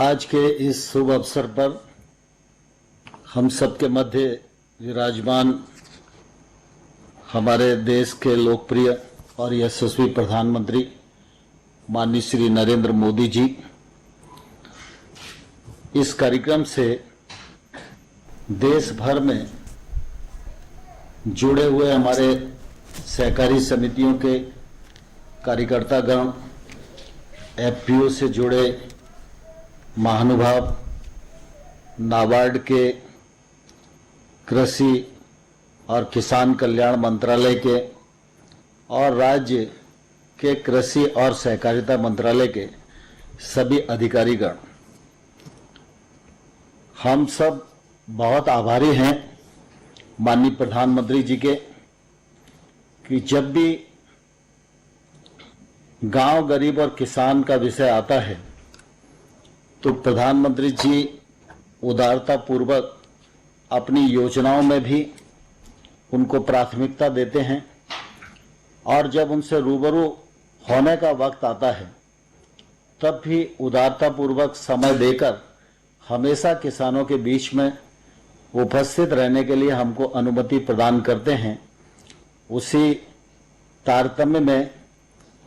आज के इस शुभ अवसर पर हम सबके मध्य विराजमान हमारे देश के लोकप्रिय और यशस्वी प्रधानमंत्री माननीय श्री नरेंद्र मोदी जी इस कार्यक्रम से देश भर में जुड़े हुए हमारे सहकारी समितियों के कार्यकर्तागण, एफपीओ से जुड़े महानुभाव, नाबार्ड के कृषि और किसान कल्याण मंत्रालय के और राज्य के कृषि और सहकारिता मंत्रालय के सभी अधिकारीगण, हम सब बहुत आभारी हैं माननीय प्रधानमंत्री जी के कि जब भी गांव, गरीब और किसान का विषय आता है तो प्रधानमंत्री जी उदारता पूर्वक अपनी योजनाओं में भी उनको प्राथमिकता देते हैं और जब उनसे रूबरू होने का वक्त आता है तब भी उदारता पूर्वक समय देकर हमेशा किसानों के बीच में उपस्थित रहने के लिए हमको अनुमति प्रदान करते हैं। उसी तारतम्य में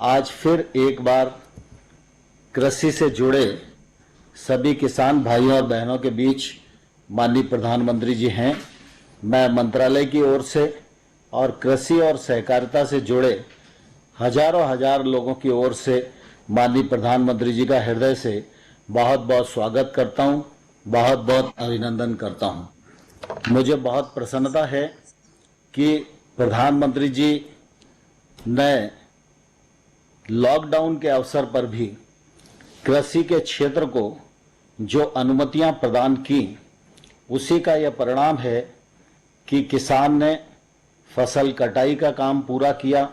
आज फिर एक बार कृषि से जुड़े सभी किसान भाइयों और बहनों के बीच माननीय प्रधानमंत्री जी हैं। मैं मंत्रालय की ओर से और कृषि और सहकारिता से जुड़े हजार लोगों की ओर से माननीय प्रधानमंत्री जी का हृदय से बहुत बहुत स्वागत करता हूं, बहुत बहुत अभिनंदन करता हूं। मुझे बहुत प्रसन्नता है कि प्रधानमंत्री जी ने लॉकडाउन के अवसर पर भी कृषि के क्षेत्र को जो अनुमतियां प्रदान की उसी का यह परिणाम है कि किसान ने फसल कटाई का काम पूरा किया,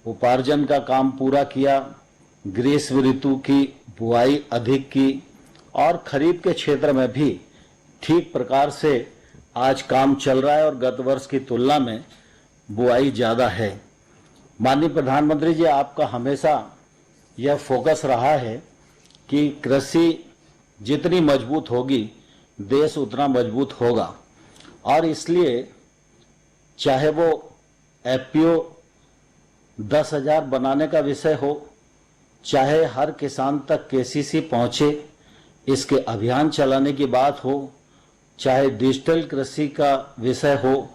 उपार्जन का काम पूरा किया, ग्रीष्म ऋतु की बुआई अधिक की और खरीफ के क्षेत्र में भी ठीक प्रकार से आज काम चल रहा है और गत वर्ष की तुलना में बुआई ज़्यादा है। माननीय प्रधानमंत्री जी, आपका हमेशा यह फोकस रहा है कि कृषि जितनी मजबूत होगी देश उतना मजबूत होगा और इसलिए चाहे वो एफपीओ 10,000 बनाने का विषय हो, चाहे हर किसान तक केसीसी पहुंचे इसके अभियान चलाने की बात हो, चाहे डिजिटल कृषि का विषय हो,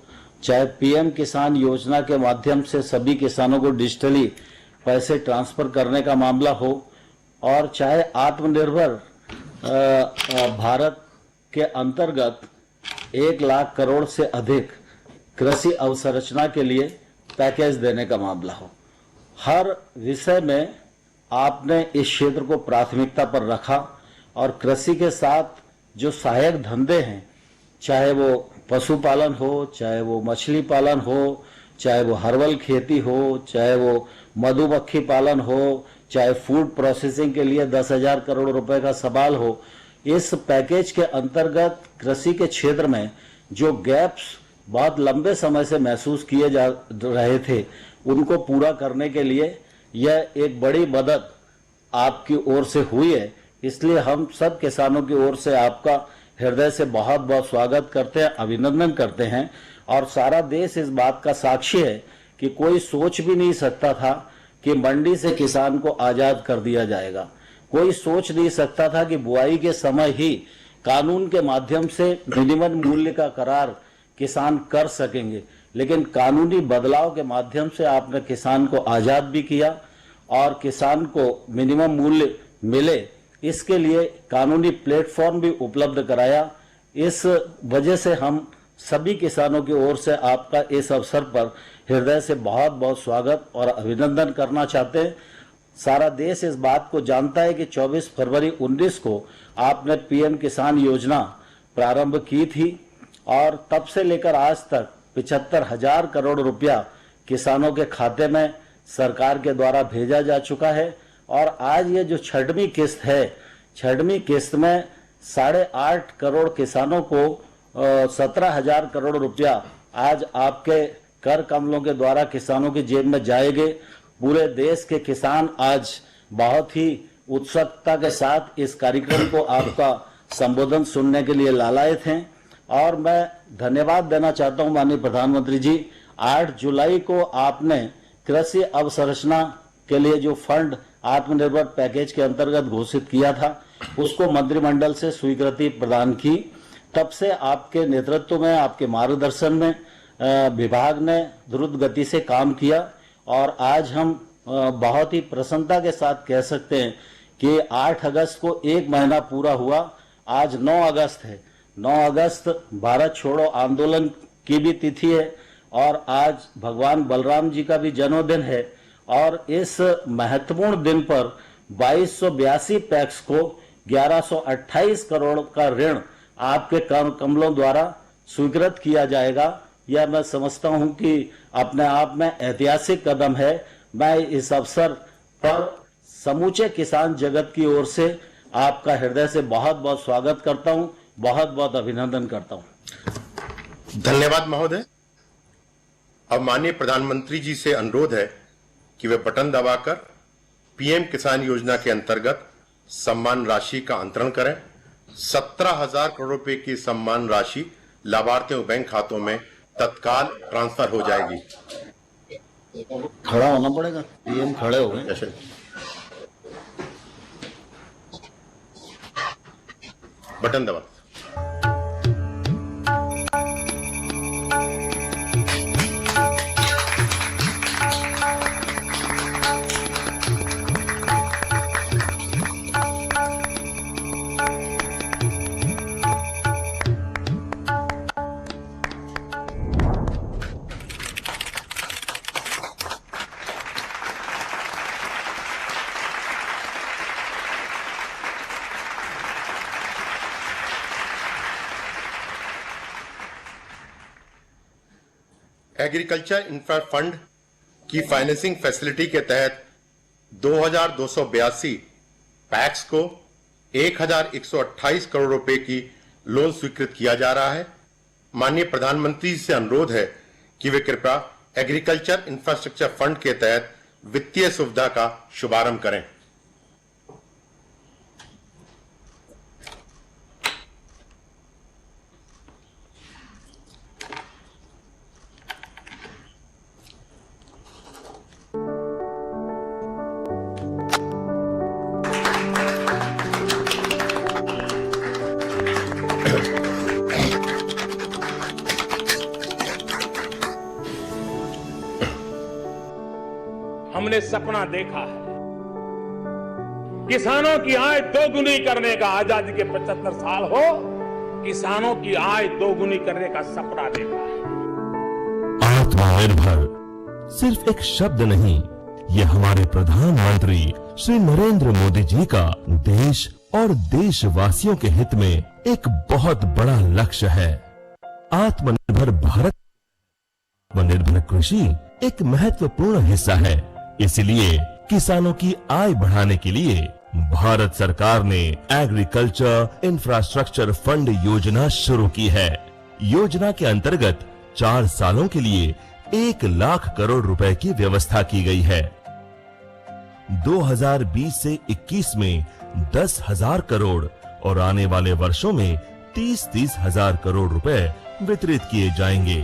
चाहे पीएम किसान योजना के माध्यम से सभी किसानों को डिजिटली पैसे ट्रांसफर करने का मामला हो और चाहे आत्मनिर्भर भारत के अंतर्गत 1 लाख करोड़ से अधिक कृषि अवसंरचना के लिए पैकेज देने का मामला हो, हर विषय में आपने इस क्षेत्र को प्राथमिकता पर रखा और कृषि के साथ जो सहायक धंधे हैं, चाहे वो पशुपालन हो, चाहे वो मछली पालन हो, चाहे वो हर्बल खेती हो, चाहे वो मधुमक्खी पालन हो, चाहे फूड प्रोसेसिंग के लिए 10,000 करोड़ रुपए का सवाल हो, इस पैकेज के अंतर्गत कृषि के क्षेत्र में जो गैप्स बहुत लंबे समय से महसूस किए जा रहे थे उनको पूरा करने के लिए यह एक बड़ी मदद आपकी ओर से हुई है। इसलिए हम सब किसानों की ओर से आपका हृदय से बहुत बहुत स्वागत करते हैं, अभिनंदन करते हैं और सारा देश इस बात का साक्षी है कि कोई सोच भी नहीं सकता था कि मंडी से किसान को आजाद कर दिया जाएगा। कोई सोच नहीं सकता था कि बुआई के समय ही कानून के माध्यम से मिनिमम मूल्य का करार किसान कर सकेंगे, लेकिन कानूनी बदलाव के माध्यम से आपने किसान को आजाद भी किया और किसान को मिनिमम मूल्य मिले इसके लिए कानूनी प्लेटफॉर्म भी उपलब्ध कराया। इस वजह से हम सभी किसानों की ओर से आपका इस अवसर पर हृदय से बहुत बहुत स्वागत और अभिनंदन करना चाहते हैं। सारा देश इस बात को जानता है कि 24 फरवरी 19 को आपने पीएम किसान योजना प्रारंभ की थी और तब से लेकर आज तक 75,000 करोड़ रुपया किसानों के खाते में सरकार के द्वारा भेजा जा चुका है और आज ये जो छठवीं किस्त है, छठवीं किस्त में 8.5 करोड़ किसानों को 17,000 करोड़ रुपया आज आपके कर कमलों के द्वारा किसानों की जेब में जाएंगे। पूरे देश के किसान आज बहुत ही उत्सुकता के साथ इस कार्यक्रम को आपका संबोधन सुनने के लिए लालायित हैं और मैं धन्यवाद देना चाहता हूं माननीय प्रधानमंत्री जी। 8 जुलाई को आपने कृषि अवसंरचना के लिए जो फंड आत्मनिर्भर पैकेज के अंतर्गत घोषित किया था उसको मंत्रिमंडल से स्वीकृति प्रदान की। तब से आपके नेतृत्व में, आपके मार्गदर्शन में विभाग ने द्रुत गति से काम किया और आज हम बहुत ही प्रसन्नता के साथ कह सकते हैं कि 8 अगस्त को 1 महीना पूरा हुआ। आज 9 अगस्त है। 9 अगस्त भारत छोड़ो आंदोलन की भी तिथि है और आज भगवान बलराम जी का भी जन्मदिन है और इस महत्वपूर्ण दिन पर 2282 पैक्स को 1128 करोड़ का ऋण आपके कमलों द्वारा स्वीकृत किया जाएगा। यह मैं समझता हूं कि अपने आप में ऐतिहासिक कदम है। मैं इस अवसर पर समूचे किसान जगत की ओर से आपका हृदय से बहुत बहुत स्वागत करता हूं, बहुत बहुत अभिनंदन करता हूं। धन्यवाद महोदय। अब माननीय प्रधानमंत्री जी से अनुरोध है कि वे बटन दबाकर पीएम किसान योजना के अंतर्गत सम्मान राशि का अंतरण करें। 17,000 करोड़ रुपए की सम्मान राशि लाभार्थियों के बैंक खातों में तत्काल ट्रांसफर हो जाएगी। खड़ा होना पड़ेगा। पीएम खड़े हो गए। बटन दबा। एग्रीकल्चर इंफ्रा फंड की फाइनेंसिंग फैसिलिटी के तहत 2282 पैक्स को 1128 करोड़ रुपए की लोन स्वीकृत किया जा रहा है। माननीय प्रधानमंत्री से अनुरोध है कि वे कृपया एग्रीकल्चर इंफ्रास्ट्रक्चर फंड के तहत वित्तीय सुविधा का शुभारंभ करें। हमने सपना देखा है किसानों की आय दोगुनी करने का। आजादी के 75 साल हो, किसानों की आय दोगुनी करने का सपना देखा है। आत्मनिर्भर सिर्फ एक शब्द नहीं, ये हमारे प्रधानमंत्री श्री नरेंद्र मोदी जी का देश और देशवासियों के हित में एक बहुत बड़ा लक्ष्य है। आत्मनिर्भर भारत, आत्मनिर्भर कृषि एक महत्वपूर्ण हिस्सा है। इसलिए किसानों की आय बढ़ाने के लिए भारत सरकार ने एग्रीकल्चर इंफ्रास्ट्रक्चर फंड योजना शुरू की है। योजना के अंतर्गत 4 सालों के लिए 1 लाख करोड़ रुपए की व्यवस्था की गई है। 2020 से 21 में 10,000 करोड़ और आने वाले वर्षों में 30-30 हजार करोड़ रुपए वितरित किए जाएंगे।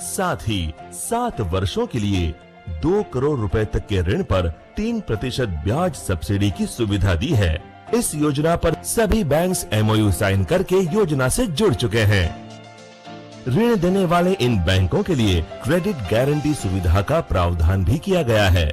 साथ ही 7 वर्षों के लिए 2 करोड़ रुपए तक के ऋण पर 3% ब्याज सब्सिडी की सुविधा दी है। इस योजना पर सभी बैंक्स MOU साइन करके योजना से जुड़ चुके हैं। ऋण देने वाले इन बैंकों के लिए क्रेडिट गारंटी सुविधा का प्रावधान भी किया गया है।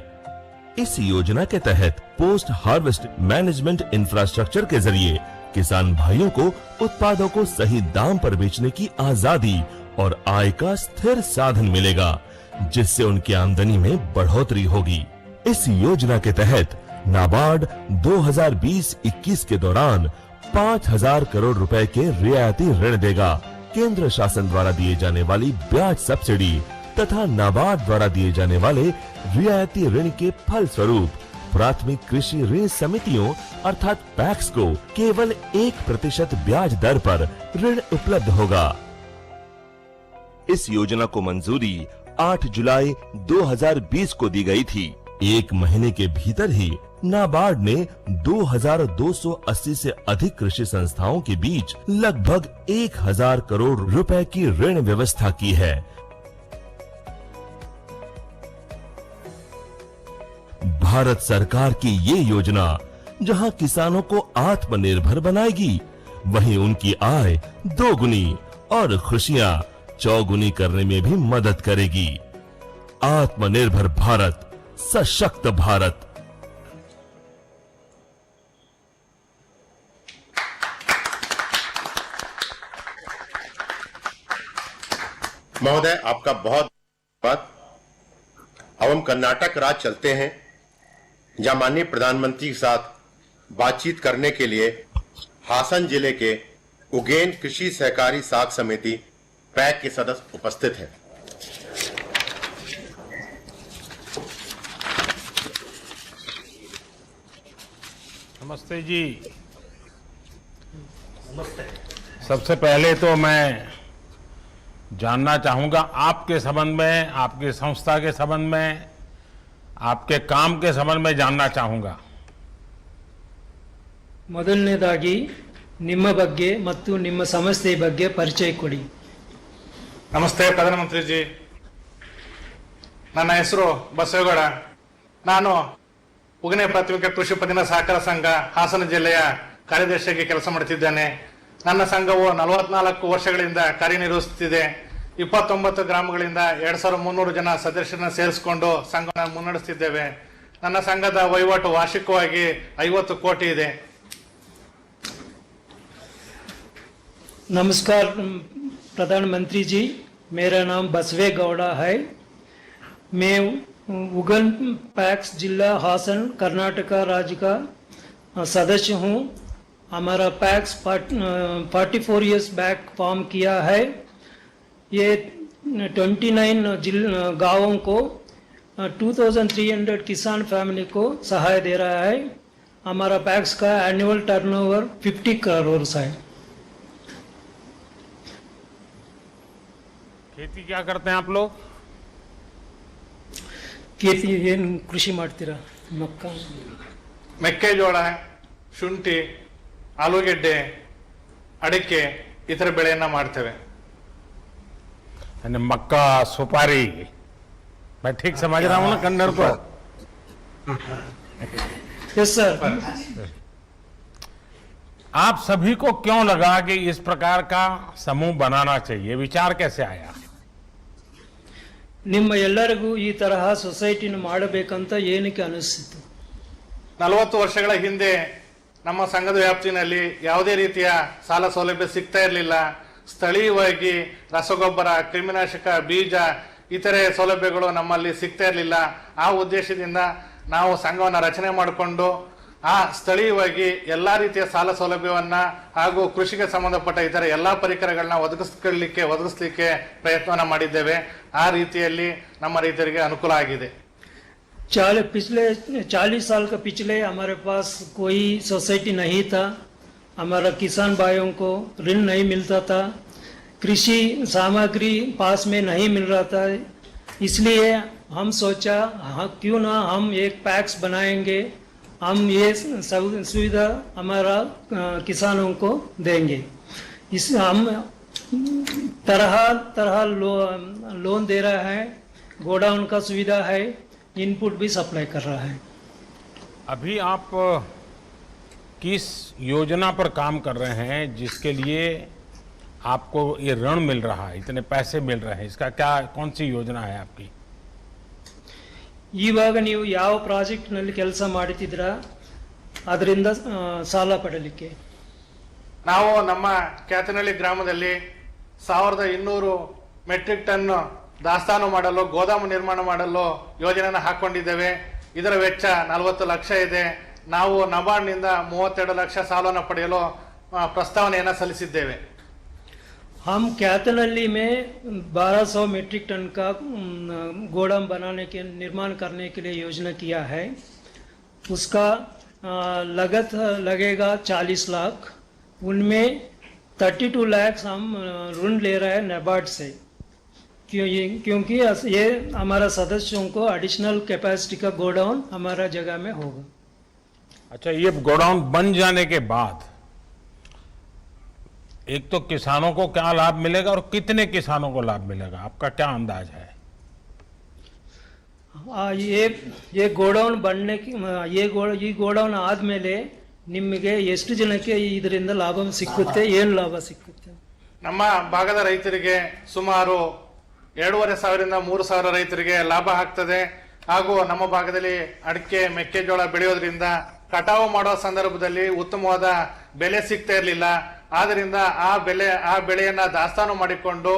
इस योजना के तहत पोस्ट हार्वेस्ट मैनेजमेंट इंफ्रास्ट्रक्चर के जरिए किसान भाइयों को उत्पादों को सही दाम पर बेचने की आजादी और आय का स्थिर साधन मिलेगा, जिससे उनकी आमदनी में बढ़ोतरी होगी। इस योजना के तहत नाबार्ड 2020-21 के दौरान 5,000 करोड़ रुपए के रियायती ऋण देगा। केंद्र शासन द्वारा दिए जाने वाली ब्याज सब्सिडी तथा नाबार्ड द्वारा दिए जाने वाले रियायती ऋण के फल स्वरूप प्राथमिक कृषि ऋण समितियों अर्थात पैक्स को केवल 1% ब्याज दर पर ऋण उपलब्ध होगा। इस योजना को मंजूरी 8 जुलाई 2020 को दी गई थी एक महीने के भीतर ही नाबार्ड ने 2280 से अधिक कृषि संस्थाओं के बीच लगभग 1000 करोड़ रुपए की ऋण व्यवस्था की है। भारत सरकार की ये योजना जहां किसानों को आत्मनिर्भर बनाएगी, वहीं उनकी आय दोगुनी और खुशियां चौगुनी करने में भी मदद करेगी। आत्मनिर्भर भारत, सशक्त भारत। महोदय, आपका बहुत धन्यवाद। अब हम कर्नाटक राज्य चलते हैं, जहां माननीय प्रधानमंत्री के साथ बातचीत करने के लिए हासन जिले के उगेन कृषि सहकारी साख समिति पैक के सदस्य उपस्थित हैं। नमस्ते जी। नमस्ते। सबसे पहले तो मैं जानना चाहूंगा आपके संबंध में, आपकी संस्था के संबंध में, आपके काम के संबंध में जानना चाहूंगा। ಮೊದಲನೇದಾಗಿ ನಿಮ್ಮ ಬಗ್ಗೆ ಮತ್ತು ನಿಮ್ಮ ಸಂಸ್ಥೆ ಬಗ್ಗೆ ಪರಿಚಯ ಕೊಡಿ। ನಮಸ್ತೆ ಪ್ರಧಾನಮಂತ್ರಿ ಜಿ, ನನ್ನ ಹೆಸರು ಬಸವೇಗೌಡ। ನಾನು ಉಗನೆ ಪ್ರಾಥಮಿಕ ಕೃಷಿ ಉತ್ಪನ್ನ ಸಹಕಾರ ಸಂಘ ಹಾಸನ ಜಿಲ್ಲೆಯ ಕಾರ್ಯದರ್ಶಿಯಾಗಿ ಕೆಲಸ ಮಾಡುತ್ತಿದ್ದೇನೆ। ನನ್ನ ಸಂಘವು 44 ವರ್ಷಗಳಿಂದ ಕಾರ್ಯನಿರ್ವಹಿಸುತ್ತಿದೆ। 29 ಗ್ರಾಮಗಳಿಂದ 2300 ಜನ ಸದಸ್ಯರನ್ನ ಸೇರಿಸಿಕೊಂಡು ಸಂಘವನ್ನು ಮುನ್ನಡೆಸುತ್ತಿದ್ದೇವೆ। ನನ್ನ ಸಂಘದ ವಹಿವಾಟು ವಾರ್ಷಿಕವಾಗಿ 50 ಕೋಟಿ ಇದೆ। नमस्कार प्रधानमंत्री जी, मेरा नाम बसवेगौड़ा है। मैं उगन पैक्स जिला हासन कर्नाटका राज्य का सदस्य हूँ। हमारा पैक्स 44 इयर्स बैक फॉर्म किया है। ये 29 गांवों को 2300 किसान फैमिली को सहाय दे रहा है। हमारा पैक्स का एनुअल टर्नओवर 50 करोड़ है। खेती क्या करते हैं आप लोग? खेती ಏನು ಕೃಷಿ ಮಾಡ್ತೀರಾ? ಮಕ್ಕ, ಮೆಕ್ಕೆಜೋಳ, ಶುಂಠಿ, ಆಲೂಗೆಡ್ಡೆ, ಅಡಿಕೆ ಈ ತರ ಬೆಳೆಯನ್ನ ಮಾಡ್ತೇವೆ। यानी मक्का, सुपारी। मैं ठीक समझ रहा हूँ ना कन्नड़ को? Yes sir. आप सभी को क्यों लगा कि इस प्रकार का समूह बनाना चाहिए? विचार कैसे आया? ನಿಮ್ಮ ಎಲ್ಲರಿಗೂ ಈ ತರಹ ಸೊಸೈಟಿನ ಮಾಡಬೇಕಂತ ಏನಕ್ಕೆ ಅನಿಸ್ತಿತ್ತು? 40 ವರ್ಷಗಳ ಹಿಂದೆ ನಮ್ಮ ಸಂಘದ ವ್ಯಾಪ್ತಿನಲ್ಲಿ ಯಾವುದೇ ರೀತಿಯ ಸಾಲ ಸೌಲಭ್ಯ ಸಿಗ್ತಾ ಇರಲಿಲ್ಲ। ಸ್ಥಳೀಯವಾಗಿ ರಸಗೊಬ್ಬರ, ಕ್ರಿಮಿನಾಶಕ, ಬೀಜ ಇತರೆ ಸೌಲಭ್ಯಗಳು ನಮ್ಮಲ್ಲಿ ಸಿಗ್ತಾ ಇರಲಿಲ್ಲ। ಆ ಉದ್ದೇಶದಿಂದ ನಾವು ಸಂಘವನ್ನು ರಚನೆ ಮಾಡಿಕೊಂಡು ಆ ಸ್ಥಳೀಯವಾಗಿ ಎಲ್ಲಾ ರೀತಿಯ ಸಾಲ ಸೌಲಭ್ಯವನ್ನ ಹಾಗೂ ಕೃಷಿಗೆ ಸಂಬಂಧಪಟ್ಟ ಇತರ ಎಲ್ಲಾ ಪರಿಕರಗಳನ್ನ ಒದಗಿಸಲಿಕ್ಕೆ ಪ್ರಯತ್ನವನ್ನ ಮಾಡಿದ್ದೇವೆ। ಆ ರೀತಿಯಲ್ಲಿ ನಮ್ಮ ರೈತರಿಗೆ ಅನುಕೂಲ ಆಗಿದೆ। पिछले 40 साल का पिछले हमारे पास कोई सोसाइटी नहीं था। हमारा किसान भाइयों को ऋण नहीं मिलता था, कृषि सामग्री पास में नहीं मिल रहा था। इसलिए हम सोचा क्यों ना हम एक पैक्स बनाएंगे, हम ये सुविधा हमारा किसानों को देंगे। इस हम तरह तरह लोन दे रहा है, गोडाउन का सुविधा है, इनपुट भी सप्लाई कर रहा है। अभी आप किस योजना पर काम कर रहे हैं जिसके लिए आपको ये ऋण मिल रहा है, इतने पैसे मिल रहे हैं? इसका क्या, कौन सी योजना है आपकी? ಇವಾಗ ನೀವು ಯಾವ ಪ್ರಾಜೆಕ್ಟ್ನಲ್ಲಿ ಕೆಲಸ ಮಾಡುತ್ತಿದ್ದೀರಾ ಅದರಿಂದ ಸಾಲ ಪಡೆಯಲಿಕ್ಕೆ? ನಾವು ನಮ್ಮ ಕ್ಯಾತನಹಳ್ಳಿ ಗ್ರಾಮದಲ್ಲಿ 1200 ಮೆಟ್ರಿಕ್ ಟನ್ ದಾಸ್ತಾನು ಮಾಡಲು, ಗೋದಾಮು ನಿರ್ಮಾಣ ಮಾಡಲು ಯೋಜನೆಯನ್ನು ಹಾಕೊಂಡಿದ್ದೇವೆ। ಇದರ ವೆಚ್ಚ 40 ಲಕ್ಷ ಇದೆ। ನಾವು ನಬಾರ್ಡ್ನಿಂದ 32 ಲಕ್ಷ ಸಾಲವನ್ನು ಪಡೆಯಲು ಪ್ರಸ್ತಾವನೆಯನ್ನು ಸಲ್ಲಿಸಿದ್ದೇವೆ। हम कैथनहल्ली में 1200 मीट्रिक टन का गोदाम बनाने के निर्माण करने के लिए योजना किया है। उसका लागत लगेगा 40 लाख। उनमें 32 लाख हम ऋण ले रहे हैं नाबार्ड से। क्योंकि ये हमारा सदस्यों को एडिशनल कैपेसिटी का गोडाउन हमारा जगह में होगा। अच्छा, ये गोडाउन बन जाने के बाद एक तो किसानों को क्या लाभ मिलेगा और कितने किसानों को लाभ मिलेगा, आपका क्या अंदाज है? ये ಗೋಡೌನ್ बनने की ಈ ಗೋಡೌನ್ ಆದ್ಮೇಲೆ ನಿಮಗೆ ಎಷ್ಟು ಜನಕ್ಕೆ ಇದರಿಂದ ಲಾಭ ಸಿಕ್ಕುತ್ತೆ, ಏನು ಲಾಭ ಸಿಕ್ಕುತ್ತೆ? ನಮ್ಮ ಭಾಗದ ರೈತರಿಗೆ ಸುಮಾರು 2,500 3,000 ರೈತರಿಗೆ ಲಾಭ ಆಗ್ತದೆ. ಹಾಗೂ ನಮ್ಮ ಭಾಗದಲ್ಲಿ ಅಡಿಕೆ ಮೆಕ್ಕೆಜೋಳ ಬೆಳೆಯೋದ್ರಿಂದ ಕಟಾವು ಮಾಡೋ ಸಂದರ್ಭದಲ್ಲಿ ಉತ್ತಮವಾದ ಬೆಲೆ ಸಿಗ್ತಾ ಇರಲಿಲ್ಲ. ಆದ್ದರಿಂದ ಆ ಬೆಳೆಯನ್ನ ದಾಸ್ತಾನು ಮಾಡಿಕೊಂಡು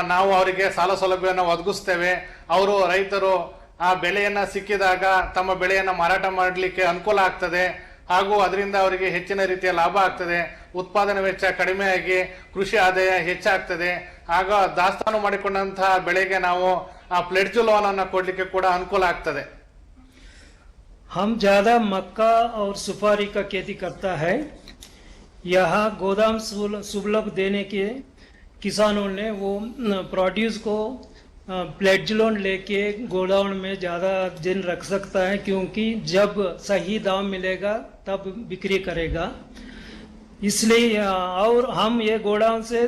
ನಾವು ಅವರಿಗೆ ಸಾಲ ಸೌಲಭ್ಯವನ್ನು ಒದಗಿಸ್ತೇವೆ. ಅವರು ರೈತರು ಆ ಬೆಲೆಯನ್ನ ಸಿಕ್ಕಿದಾಗ ತಮ್ಮ ಬೆಳೆಯನ್ನ ಮಾರಾಟ ಮಾಡಲಿಕ್ಕೆ ಅನುಕೂಲ ಆಗ್ತದೆ. ಹಾಗೂ ಅದರಿಂದ ಅವರಿಗೆ ಹೆಚ್ಚಿನ ರೀತಿಯ ಲಾಭ ಆಗ್ತದೆ. ಉತ್ಪಾದನಾ ವೆಚ್ಚ ಕಡಿಮೆಯಾಗಿ ಕೃಷಿ ಆದಾಯ ಹೆಚ್ಚಾಗ್ತದೆ. ಆಗ ದಾಸ್ತಾನು ಮಾಡಿಕೊಂಡಂತಹ ಬೆಳೆಗೆ ನಾವು ಆ ಪ್ಲೆಡ್ಜ್ ಲೋನ್ ಅನ್ನು ಕೊಡ್ಲಿಕ್ಕೆ ಕೂಡ ಅನುಕೂಲ ಆಗ್ತದೆ. हम ज्यादा मक्का और सुपारी का खेती करता है। यहाँ गोदाम सुलभ देने के किसानों ने वो प्रोड्यूस को प्लेड्ज लोन लेके गोडाउन में ज़्यादा दिन रख सकता है, क्योंकि जब सही दाम मिलेगा तब बिक्री करेगा। इसलिए और हम ये गोडाउन से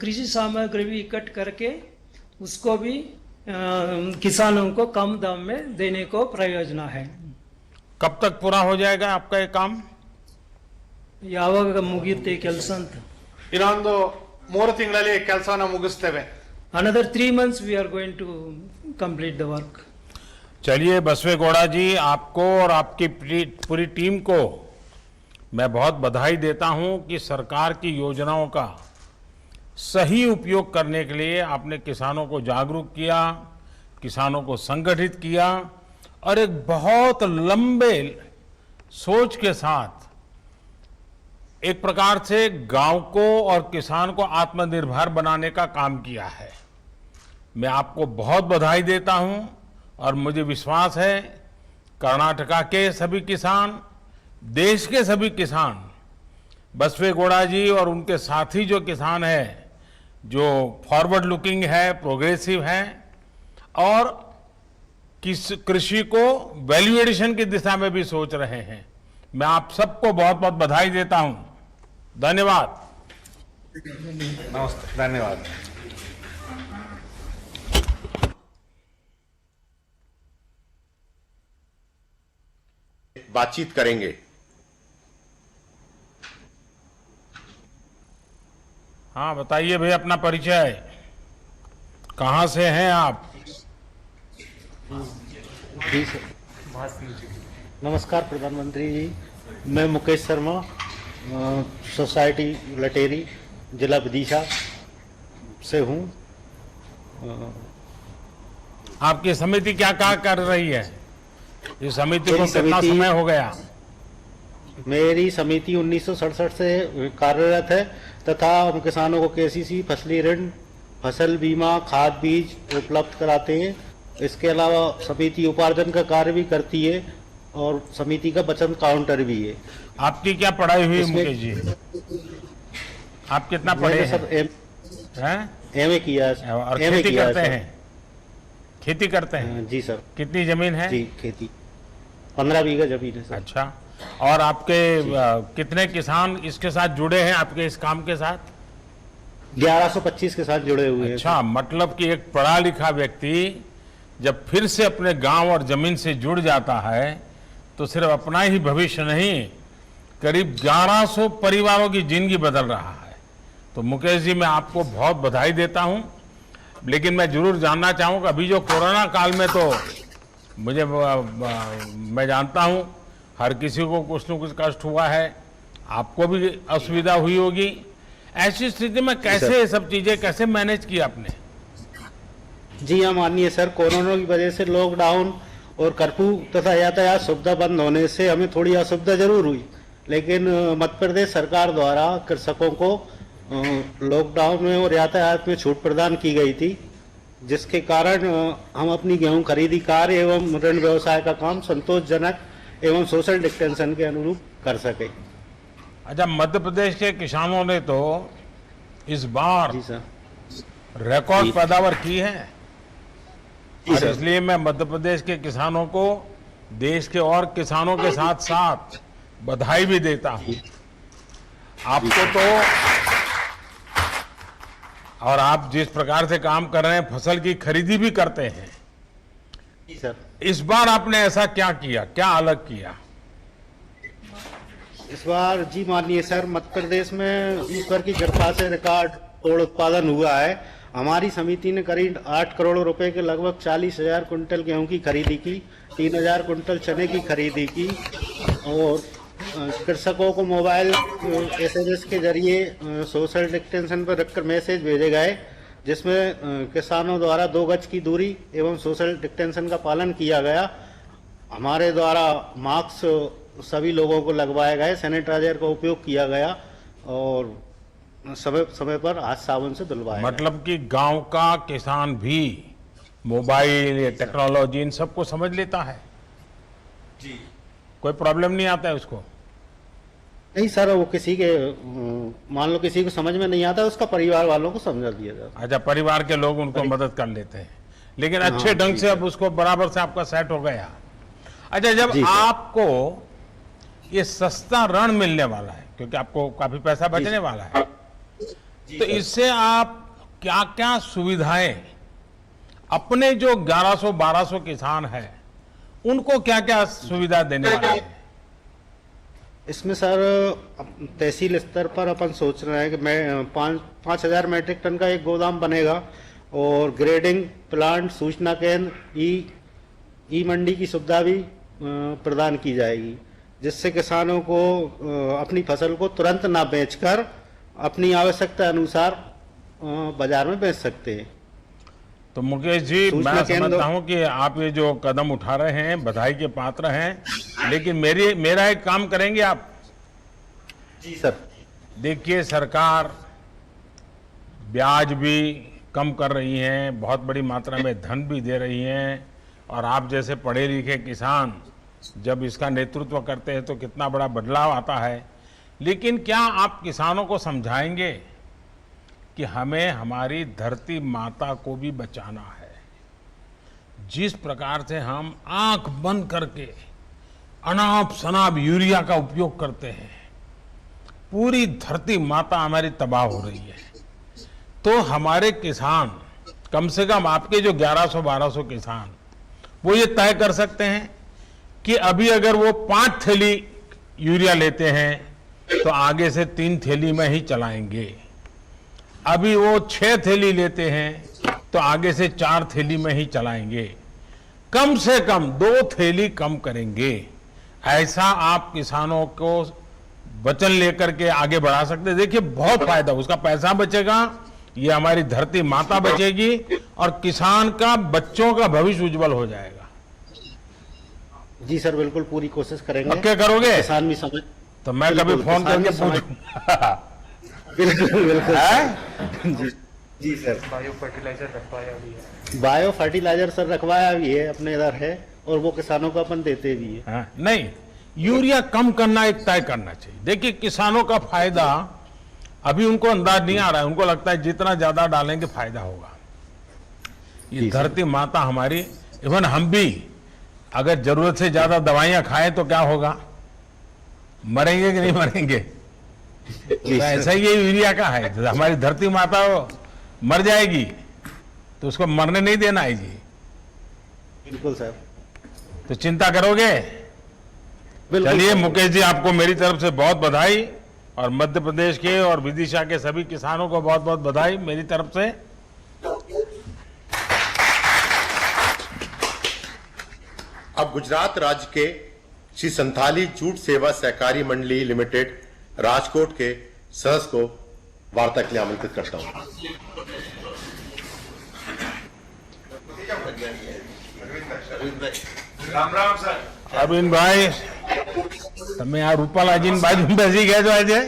कृषि सामग्री भी इकट्ठ करके उसको भी किसानों को कम दाम में देने को प्रयोजन है। कब तक पूरा हो जाएगा आपका ये काम? ಯಾವಾಗ ಮುಗಿಯುತ್ತೆ ಕೆಲಸ ಅಂತ? ಇನ್ನೊಂದು 3 ತಿಂಗಳಲ್ಲಿ ಕೆಲಸವನ್ನ ಮುಗಿಸ್ತೇವೆ. Another 3 months we are going to complete the work. चलिए बसवेगौड़ा जी, आपको और आपकी पूरी टीम को मैं बहुत बधाई देता हूं कि सरकार की योजनाओं का सही उपयोग करने के लिए आपने किसानों को जागरूक किया, किसानों को संगठित किया और एक बहुत लंबे सोच के साथ एक प्रकार से गांव को और किसान को आत्मनिर्भर बनाने का काम किया है। मैं आपको बहुत बधाई देता हूं और मुझे विश्वास है कर्नाटका के सभी किसान, देश के सभी किसान बसवेगौड़ा जी और उनके साथी जो किसान है, जो फॉरवर्ड लुकिंग है, प्रोग्रेसिव है और कृषि को वैल्यू एडिशन की दिशा में भी सोच रहे हैं, मैं आप सबको बहुत बहुत बधाई देता हूं। धन्यवाद। नमस्ते, धन्यवाद। बातचीत करेंगे। हाँ बताइए भाई, अपना परिचय, कहाँ से हैं आप? जी सर, नमस्कार प्रधानमंत्री जी, मैं मुकेश शर्मा, सोसाइटी लटेरी, जिला विदिशा से हूँ। आपकी समिति क्या क्या कर रही है? इस समिति को मेरी कितना समिति- समय हो गया? मेरी समिति 1967 से कार्यरत है तथा हम किसानों को केसीसी, फसली ऋण, फसल बीमा, खाद बीज उपलब्ध कराते हैं। इसके अलावा समिति उपार्जन का कार्य भी करती है और समिति का बचत काउंटर भी है। आपकी क्या पढ़ाई हुई इसमें- मुकेश जी? आप कितना पढ़े मैंने हैं? सब हैं? एमए किया है। और MA खेती किया है करते सर। हैं? खेती करते हैं? जी सर, कितनी जमीन है? जी खेती 15 बीघा जमीन है सर। अच्छा, और आपके कितने किसान इसके साथ जुड़े हैं, आपके इस काम के साथ? 1125 के साथ जुड़े हुए हैं। अच्छा, मतलब कि एक पढ़ा लिखा व्यक्ति जब फिर से अपने गांव और जमीन से जुड़ जाता है तो सिर्फ अपना ही भविष्य नहीं, करीब 1100 परिवारों की जिंदगी बदल रहा है। तो मुकेश जी, मैं आपको बहुत बधाई देता हूं, लेकिन मैं जरूर जानना चाहूंगा, अभी जो कोरोना काल में तो मैं जानता हूं हर किसी को कुछ न कुछ कष्ट हुआ है, आपको भी असुविधा हुई होगी। ऐसी स्थिति में कैसे ये सब चीजें कैसे मैनेज की आपने? जी हाँ माननीय सर, कोरोना की वजह से लॉकडाउन और कर्फ्यू तथा यातायात सुविधा बंद होने से हमें थोड़ी असुविधा जरूर हुई, लेकिन मध्य प्रदेश सरकार द्वारा कृषकों को लॉकडाउन में और यातायात में छूट प्रदान की गई थी, जिसके कारण हम अपनी गेहूं खरीदी कार्य एवं ऋण व्यवसाय का काम संतोषजनक एवं सोशल डिस्टेंशन के अनुरूप कर सके। अच्छा, मध्य प्रदेश के किसानों ने तो इस बार जी सर, रिकॉर्ड पैदावार की है। जी और सर। इसलिए मैं मध्य प्रदेश के किसानों को देश के और किसानों के साथ साथ बधाई भी देता हूं। आपको तो, और आप जिस प्रकार से काम कर रहे हैं, फसल की खरीदी भी करते हैं, जी सर। इस बार आपने ऐसा क्या किया, क्या अलग किया? इस बार जी माननीय सर, मध्य प्रदेश में ईश्वर की कृपा से रिकॉर्ड तोड़ उत्पादन हुआ है। हमारी समिति ने करीब 8 करोड़ रुपए के लगभग 40,000 कुंटल गेहूं की खरीदी की, 3,000 कुंटल चने की खरीदी की और कृषकों को मोबाइल SMS के जरिए सोशल डिस्टेंशन पर रखकर मैसेज भेजे गए, जिसमें किसानों द्वारा 2 गज की दूरी एवं सोशल डिस्टेंशन का पालन किया गया। हमारे द्वारा मास्क सभी लोगों को लगवाए गए, सैनिटाइजर का उपयोग किया गया और समय समय पर हाथ साबुन से धुलवाया गया। मतलब कि गांव का किसान भी मोबाइल या टेक्नोलॉजी इन सबको समझ लेता है जी, कोई प्रॉब्लम नहीं आता है उसको? नहीं सर, वो किसी के मान लो किसी को समझ में नहीं आता, उसका परिवार वालों को समझा दिया जाता। अच्छा, परिवार के लोग उनको मदद कर लेते हैं, लेकिन अच्छे ढंग से अब उसको बराबर से आपका सेट हो गया। अच्छा, जब जी सर। आपको ये सस्ता ऋण मिलने वाला है, क्योंकि आपको काफी पैसा बचने वाला है, तो इससे आप क्या क्या सुविधाएं अपने जो 1100-1200 किसान हैं उनको क्या क्या सुविधा देने वाले हैं? इसमें सर तहसील स्तर पर अपन सोच रहे हैं कि मैं 5,000 मीट्रिक टन का एक गोदाम बनेगा और ग्रेडिंग प्लांट, सूचना केंद्र, ई मंडी की सुविधा भी प्रदान की जाएगी, जिससे किसानों को अपनी फसल को तुरंत ना बेचकर अपनी आवश्यकता अनुसार बाजार में बेच सकते हैं। तो मुकेश जी, सूचना मैं केंद्र- समझता हूं कि आप ये जो कदम उठा रहे हैं बधाई के पात्र हैं, लेकिन मेरा एक काम करेंगे आप? जी सर। देखिए, सरकार ब्याज भी कम कर रही है, बहुत बड़ी मात्रा में धन भी दे रही है, और आप जैसे पढ़े लिखे किसान जब इसका नेतृत्व करते हैं तो कितना बड़ा बदलाव आता है। लेकिन क्या आप किसानों को समझाएंगे कि हमें हमारी धरती माता को भी बचाना है? जिस प्रकार से हम आंख बंद करके अनाप शनाप यूरिया का उपयोग करते हैं, पूरी धरती माता हमारी तबाह हो रही है। तो हमारे किसान, कम से कम आपके जो 1100-1200 किसान, वो ये तय कर सकते हैं कि अभी अगर वो 5 थैली यूरिया लेते हैं तो आगे से 3 थैली में ही चलाएंगे। अभी वो 6 थैली लेते हैं तो आगे से 4 थैली में ही चलाएंगे। कम से कम 2 थैली कम करेंगे। ऐसा आप किसानों को वचन लेकर के आगे बढ़ा सकते हैं। देखिए, बहुत फायदा, उसका पैसा बचेगा, ये हमारी धरती माता बचेगी और किसान का, बच्चों का भविष्य उज्जवल हो जाएगा। जी सर, बिल्कुल पूरी कोशिश करेंगे। अब क्या करोगे? किसान भी समझ, तो मैं कभी बिल्कुल, फोन किसान करके भी समझ- पूछूंगा। बिल्कुल बिल्कुल हैं? जी सर। बायो फर्टिलाइजर सर रखवाया भी है, अपने इधर है, और वो किसानों को अपन देते भी है। हाँ, नहीं, यूरिया कम करना एक तय करना चाहिए। देखिए, किसानों का फायदा अभी उनको अंदाज नहीं आ रहा है, उनको लगता है जितना ज्यादा डालेंगे फायदा होगा। ये जी सर। धरती माता हमारी, इवन हम भी अगर जरूरत से ज्यादा दवाइयां खाएं तो क्या होगा? मरेंगे कि नहीं मरेंगे? तो ऐसा ही ये यूरिया का है, हमारी धरती माता मर जाएगी तो उसको मरने नहीं देना है जी। बिल्कुल सर, तो चिंता करोगे? बिल्कुल। चलिए मुकेश जी, आपको मेरी तरफ से बहुत बधाई, और मध्य प्रदेश के और विदिशा के सभी किसानों को बहुत बहुत बधाई मेरी तरफ से। अब गुजरात राज्य के श्री संथाली जूट सेवा सहकारी मंडली लिमिटेड राजकोट के सदस्य को वार्ता के लिए आमंत्रित करता हूं। अरविंद भाई, તમે આ રૂપાલાજીની બાજુ બેસી ગયા છો આજે?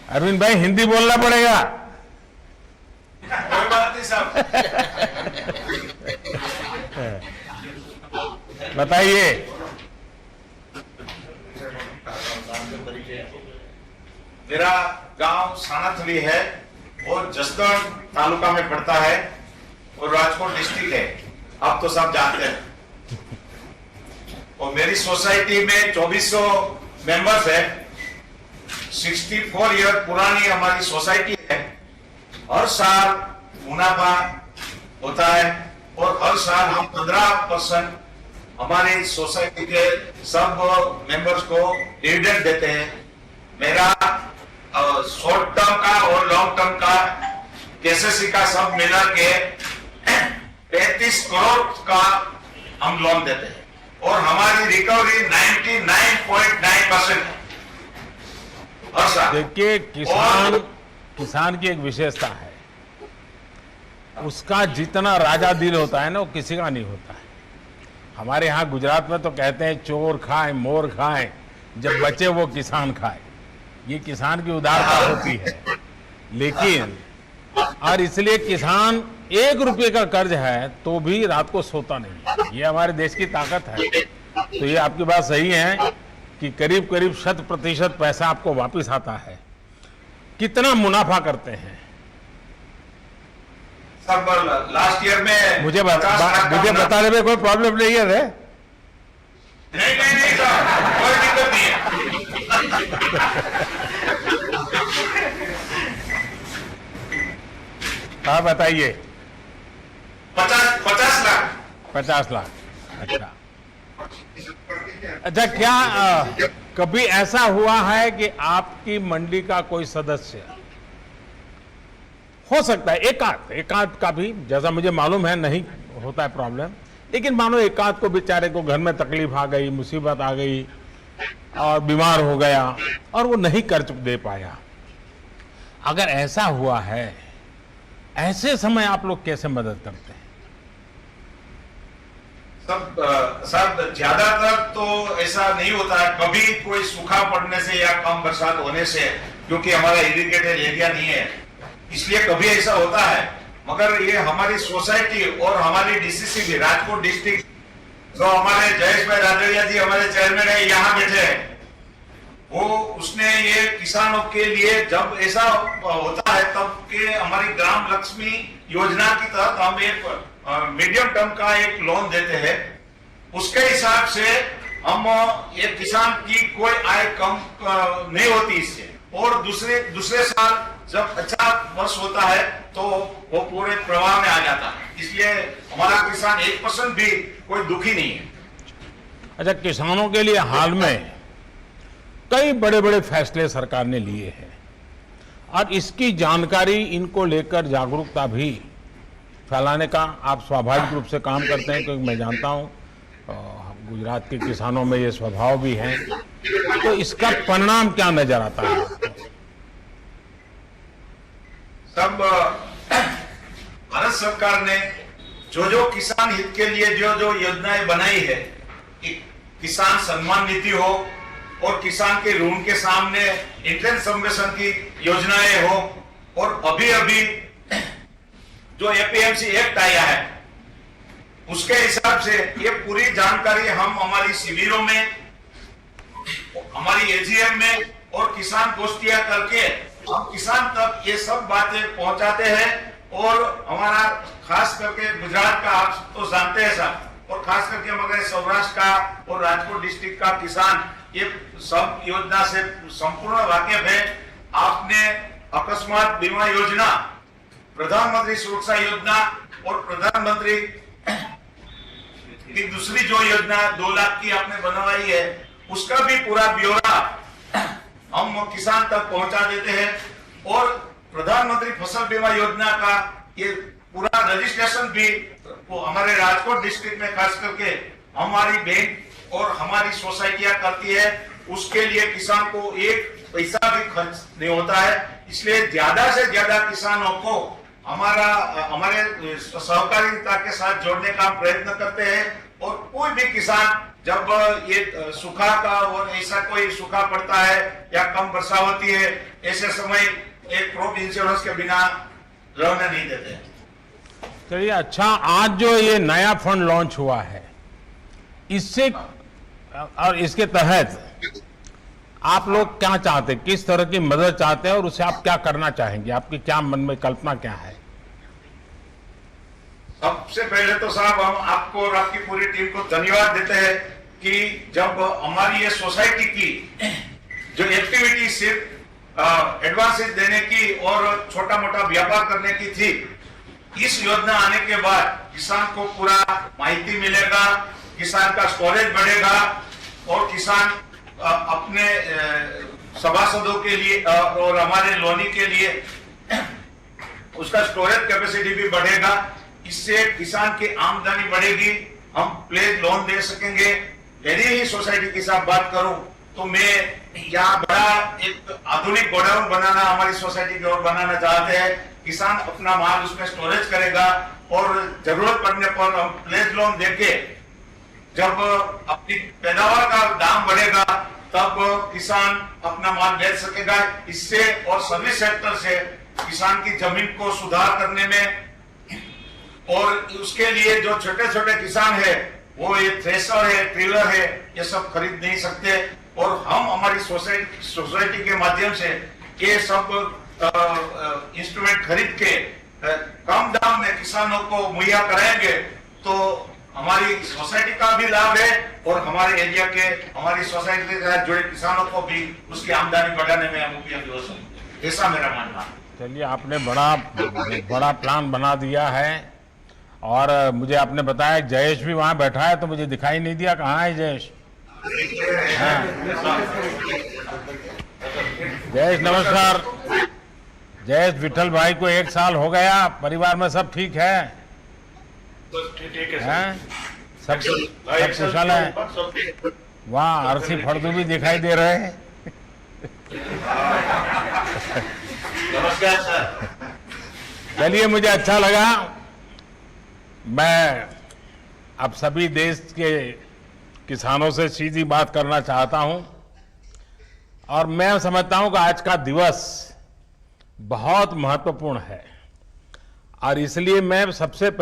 अरविंद भाई, हिंदी बोलना पड़ेगा। कोई बात नहीं साहब। बताइए। मेरा गांव सानाथली है और जसदण तालुका में पड़ता है और राजकोट डिस्ट्रिक्ट है, आप तो सब जानते हैं। और मेरी सोसाइटी में 2400 मेंबर्स है, 64 ईयर पुरानी हमारी सोसाइटी है। हर साल मुनाफा होता है और हर साल हम 15% हमारी सोसाइटी के सब मेंबर्स को डिविडेंड देते हैं। मेरा शॉर्ट टर्म का और लॉन्ग टर्म का केसीसी का सब मिला के 35 करोड़ का हम लोन देते हैं और हमारी रिकवरी 99.9% है हर साल। देखिए, किसान की एक विशेषता है, उसका जितना राजा दिल होता है ना, वो किसी का नहीं होता है। हमारे यहाँ गुजरात में तो कहते हैं चोर खाए मोर खाए, जब बचे वो किसान खाए। ये किसान की उदारता होती है। लेकिन और इसलिए किसान 1 रुपये का कर्ज है तो भी रात को सोता नहीं। ये हमारे देश की ताकत है। तो ये आपकी बात सही है कि करीब करीब 100% पैसा आपको वापस आता है। कितना मुनाफा करते हैं? सब लास्ट ईयर में मुझे बताने में कोई प्रॉब्लम नहीं है रे? नहीं सर, कोई दिक्कत नहीं है। हाँ बताइए। 50 लाख। 50 लाख। अच्छा, क्या कभी ऐसा हुआ है कि आपकी मंडी का कोई सदस्य, हो सकता है एकाध का भी, जैसा मुझे मालूम है नहीं होता है प्रॉब्लम, लेकिन मानो एकाध को बेचारे को घर में तकलीफ आ गई, मुसीबत आ गई और बीमार हो गया और वो नहीं कर्ज दे पाया, अगर ऐसा हुआ है, ऐसे समय आप लोग कैसे मदद करते हैं? सब ज्यादातर तो ऐसा नहीं होता है, कभी कोई सूखा पड़ने से या कम बरसात होने से, क्योंकि हमारा इरिगेटेड एरिया नहीं है, इसलिए कभी ऐसा होता है। मगर ये हमारी सोसाइटी और हमारी डीसीसी भी, राजकोट डिस्ट्रिक्ट, जो हमारे जयेश भाई राजड़िया जी हमारे चेयरमैन है, यहाँ बैठे हैं, वो उसने ये किसानों के लिए जब ऐसा होता है तब के हमारी ग्राम लक्ष्मी योजना की तहत हम एक मीडियम टर्म का एक लोन देते हैं। उसके हिसाब से हम ये किसान की कोई आय कम नहीं होती इससे, और दूसरे साल जब अच्छा वर्ष होता है तो वो पूरे प्रवाह में आ जाता है। इसलिए हमारा किसान 1% भी कोई दुखी नहीं है। अच्छा, किसानों के लिए हाल में कई बड़े बड़े फैसले सरकार ने लिए हैं और इसकी जानकारी, इनको लेकर जागरूकता भी फैलाने का आप स्वाभाविक रूप से काम करते हैं, क्योंकि मैं जानता हूं गुजरात के किसानों में ये स्वभाव भी है। तो इसका परिणाम क्या नजर आता है? सब भारत सरकार ने जो किसान हित के लिए जो योजनाएं बनाई है, किसान सम्मान निधि हो और किसान के ऋण के सामने इंटरेस्ट सबवेशन की योजनाएं हो, और अभी जो एपीएमसी एक्ट आया है उसके हिसाब से ये पूरी जानकारी हम हमारी शिविरों में, हमारी एजीएम में और किसान गोष्ठियां करके हम किसान तक ये सब बातें पहुंचाते हैं। और हमारा खास करके गुजरात का आप तो जानते हैं साहब, और खास करके हमारे सौराष्ट्र का और राजकोट डिस्ट्रिक्ट का किसान ये सब योजना से संपूर्ण वाकिफ है। आपने अकस्मात बीमा योजना, प्रधानमंत्री सुरक्षा योजना और प्रधानमंत्री की दूसरी जो योजना 2 लाख की आपने बनवाई है, उसका भी पूरा ब्यौरा हम किसान तक पहुंचा देते हैं। और प्रधानमंत्री फसल बीमा योजना का ये पूरा रजिस्ट्रेशन भी वो हमारे राजकोट डिस्ट्रिक्ट में खास करके हमारी बैंक और हमारी सोसाइटियां करती है। उसके लिए किसान को 1 पैसा भी खर्च नहीं होता है। इसलिए ज्यादा से ज्यादा किसानों को हमारे सहकारिता के साथ जोड़ने का प्रयत्न करते हैं। और कोई भी किसान जब ये सूखा का और ऐसा कोई सूखा पड़ता है या कम वर्षा होती है, ऐसे समय एक क्रॉप इंश्योरेंस के बिना रहने नहीं देते। चलिए, अच्छा, आज जो ये नया फंड लॉन्च हुआ है, इससे और इसके तहत आप लोग क्या चाहते हैं, किस तरह की मदद चाहते हैं और उसे आप क्या करना चाहेंगे, आपकी क्या मन में कल्पना क्या है? सबसे पहले तो साहब हम आपको और आपकी पूरी टीम को धन्यवाद देते हैं कि जब हमारी ये सोसाइटी की जो एक्टिविटी सिर्फ एडवांसेस देने की और छोटा मोटा व्यापार करने की थी, इस योजना आने के बाद किसान को पूरा माहिती मिलेगा, किसान का स्टोरेज बढ़ेगा और किसान अपने सभासदों के लिए और हमारे लोनी के लिए उसका स्टोरेज कैपेसिटी भी बढ़ेगा। इससे किसान की आमदनी बढ़ेगी, हम प्लेज लोन दे सकेंगे। मेरी ही सोसाइटी की साथ बात करूं तो मैं यहाँ बड़ा एक आधुनिक गोडाउन बनाना हमारी सोसाइटी की ओर बनाना चाहते हैं। किसान अपना माल उसमें स्टोरेज करेगा और जरूरत पड़ने पर हम प्लेज लोन देके जब अपनी पैदावार का दाम बढ़ेगा तब किसान अपना माल बेच सकेगा। इससे और सर्विस सेक्टर से किसान की जमीन को सुधार करने में और उसके लिए जो छोटे छोटे किसान है वो ये थ्रेशर है, ट्रिलर है, ये सब खरीद नहीं सकते और हम हमारी सोसाइटी के माध्यम से ये सब इंस्ट्रूमेंट खरीद के कम दाम में किसानों को मुहैया कराएंगे तो हमारी सोसाइटी का भी लाभ है और हमारे एरिया के हमारी सोसाइटी के साथ जुड़े किसानों को भी उसकी आमदनी बढ़ाने में हम उपयोगी हो सकते, ऐसा मेरा मानना है। चलिए, आपने बड़ा प्लान बना दिया है और मुझे आपने बताया जयेश भी वहां बैठा है, तो मुझे दिखाई नहीं दिया। कहाँ है जयेश? हाँ। जयेश नमस्कार। जयेश, विठल भाई को 1 साल हो गया, परिवार में सब ठीक है? ठीक है सब कुशल है? वहाँ अरसी फड़दू भी दिखाई दे रहे हैं। नमस्कार सर। चलिए, मुझे अच्छा लगा। मैं अब सभी देश के किसानों से सीधी बात करना चाहता हूं और मैं समझता हूं कि आज का दिवस बहुत महत्वपूर्ण है और इसलिए मैं सबसे पहले